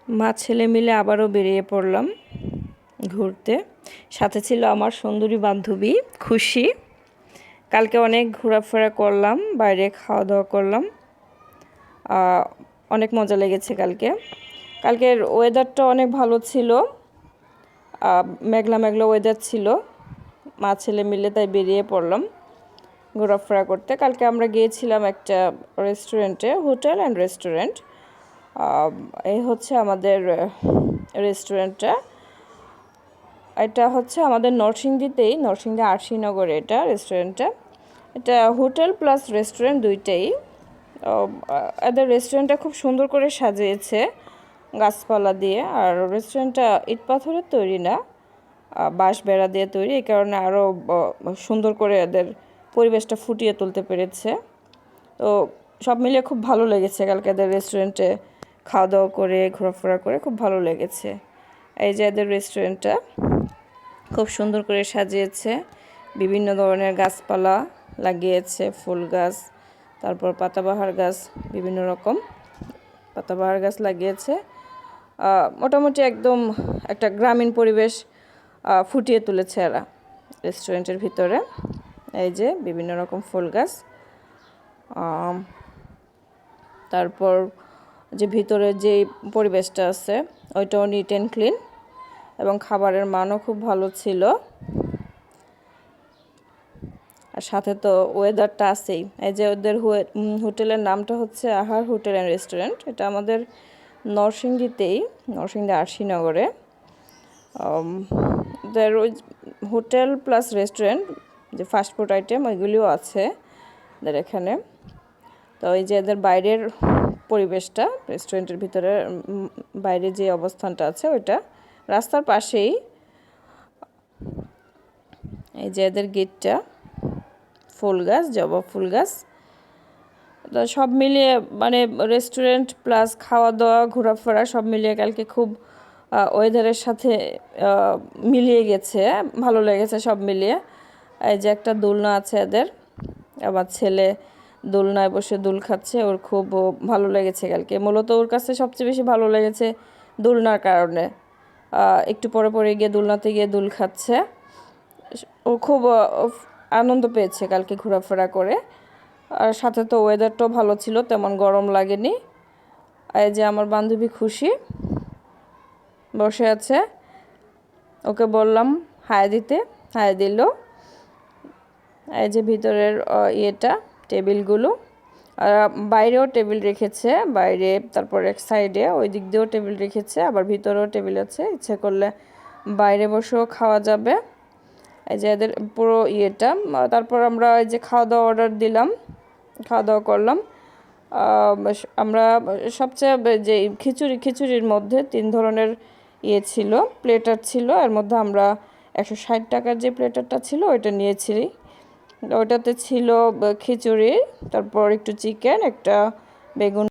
মা ছেলে মিলে আবারও বেরিয়ে পড়লাম ঘুরতে। সাথে ছিল আমার সুন্দরী বান্ধবী খুশি। কালকে অনেক ঘোরাফেরা করলাম, বাইরে খাওয়া দাওয়া করলাম, অনেক মজা লেগেছে কালকের ওয়েদারটা অনেক ভালো ছিল, মেঘলা মেঘলা ওয়েদার ছিল। মা ছেলে মিলে তাই বেরিয়ে পড়লাম ঘোরাফেরা করতে। কালকে আমরা গিয়েছিলাম একটা রেস্টুরেন্টে, হোটেল অ্যান্ড রেস্টুরেন্ট। এই হচ্ছে আমাদের রেস্টুরেন্টটা। এটা হচ্ছে আমাদের নরসিংদী আরশিনগরে এটা রেস্টুরেন্টটা। এটা হোটেল প্লাস রেস্টুরেন্ট দুইটাই। এদের রেস্টুরেন্টটা খুব সুন্দর করে সাজিয়েছে গাছপালা দিয়ে। আর রেস্টুরেন্টটা ইট পাথরের তৈরি না, বাঁশ বেড়া দিয়ে তৈরি, এই কারণে আরও সুন্দর করে এদের পরিবেশটা ফুটিয়ে তুলতে পেরেছে। তো সব মিলিয়ে খুব ভালো লেগেছে কালকে এদের রেস্টুরেন্টে খাওয়া দাওয়া করে ঘোরাফেরা করে খুব ভালো লেগেছে। এই যে এদের রেস্টুরেন্টটা খুব সুন্দর করে সাজিয়েছে, বিভিন্ন ধরনের গাছপালা লাগিয়েছে, ফুল গাছ, তারপর পাতাবাহার গাছ, বিভিন্ন রকম পাতাবাহার গাছ লাগিয়েছে। মোটামুটি একদম একটা গ্রামীণ পরিবেশ ফুটিয়ে তুলেছে এরা রেস্টুরেন্টের ভিতরে। এই যে বিভিন্ন রকম ফুল গাছ, তারপর যে ভিতরে যে পরিবেশটা আছে ওইটাও নিট অ্যান্ড ক্লিন, এবং খাবারের মানও খুব ভালো ছিল। আর সাথে তো ওয়েদারটা আছেই। এই যে ওদের হোটেলের নামটা হচ্ছে আহার হোটেল অ্যান্ড রেস্টুরেন্ট। এটা আমাদের নরসিংদী আরশিনগরে। ওই হোটেল প্লাস রেস্টুরেন্ট, যে ফাস্টফুড আইটেম ওইগুলিও আছে এদের এখানে। তো এই যে এদের বাইরের পরিবেশটা, রেস্টুরেন্টের ভিতরে বাইরে যে অবস্থানটা আছে ওইটা রাস্তার পাশেই। এই যে এদের গেটটা, ফুল গাছ, জবা ফুল গাছ। তো সব মিলিয়ে মানে রেস্টুরেন্ট প্লাস খাওয়া দাওয়া ঘোরাফেরা সব মিলিয়ে কালকে খুব ওয়েদারের সাথে মিলিয়ে গেছে, ভালো লেগেছে সব মিলিয়ে। এই যে একটা দোলনা আছে এদের, আমার ছেলে দোলনায় বসে দোল খাচ্ছে, ওর খুব ভালো লেগেছে কালকে। মূলত ওর কাছে সবচেয়ে বেশি ভালো লেগেছে দোলনার কারণে। একটু পরে পরে গিয়ে দোলনাতে গিয়ে দোল খাচ্ছে। ও খুব আনন্দ পেয়েছে কালকে ঘোরাফেরা করে। আর সাথে তো ওয়েদারটাও ভালো ছিল, তেমন গরম লাগেনি। এই যে আমার বান্ধবী খুশি বসে আছে, ওকে বললাম হাই দিতে, হাই দিল। এই যে ভিতরের ইয়েটা, টেবিলগুলো, আর বাইরেও টেবিল রেখেছে, বাইরে তারপর এক সাইডে ওই দিক দিয়েও টেবিল রেখেছে, আবার ভিতরেও টেবিল আছে, ইচ্ছে করলে বাইরে বসেও খাওয়া যাবে। এই যে এদের পুরো ইয়েটা। তারপর আমরা এই যে খাওয়া দাওয়া অর্ডার দিলাম, খাওয়া দাওয়া করলাম। আমরা সবচেয়ে যে খিচুড়ির মধ্যে 3 ধরনের ইয়ে ছিল, প্লেটার ছিল। এর মধ্যে আমরা 160 টাকার যে প্লেটারটা ছিল ওইটা নিয়েছি। ওইটাতে ছিল খিচুড়ি, তারপর একটু চিকেন, একটা বেগুন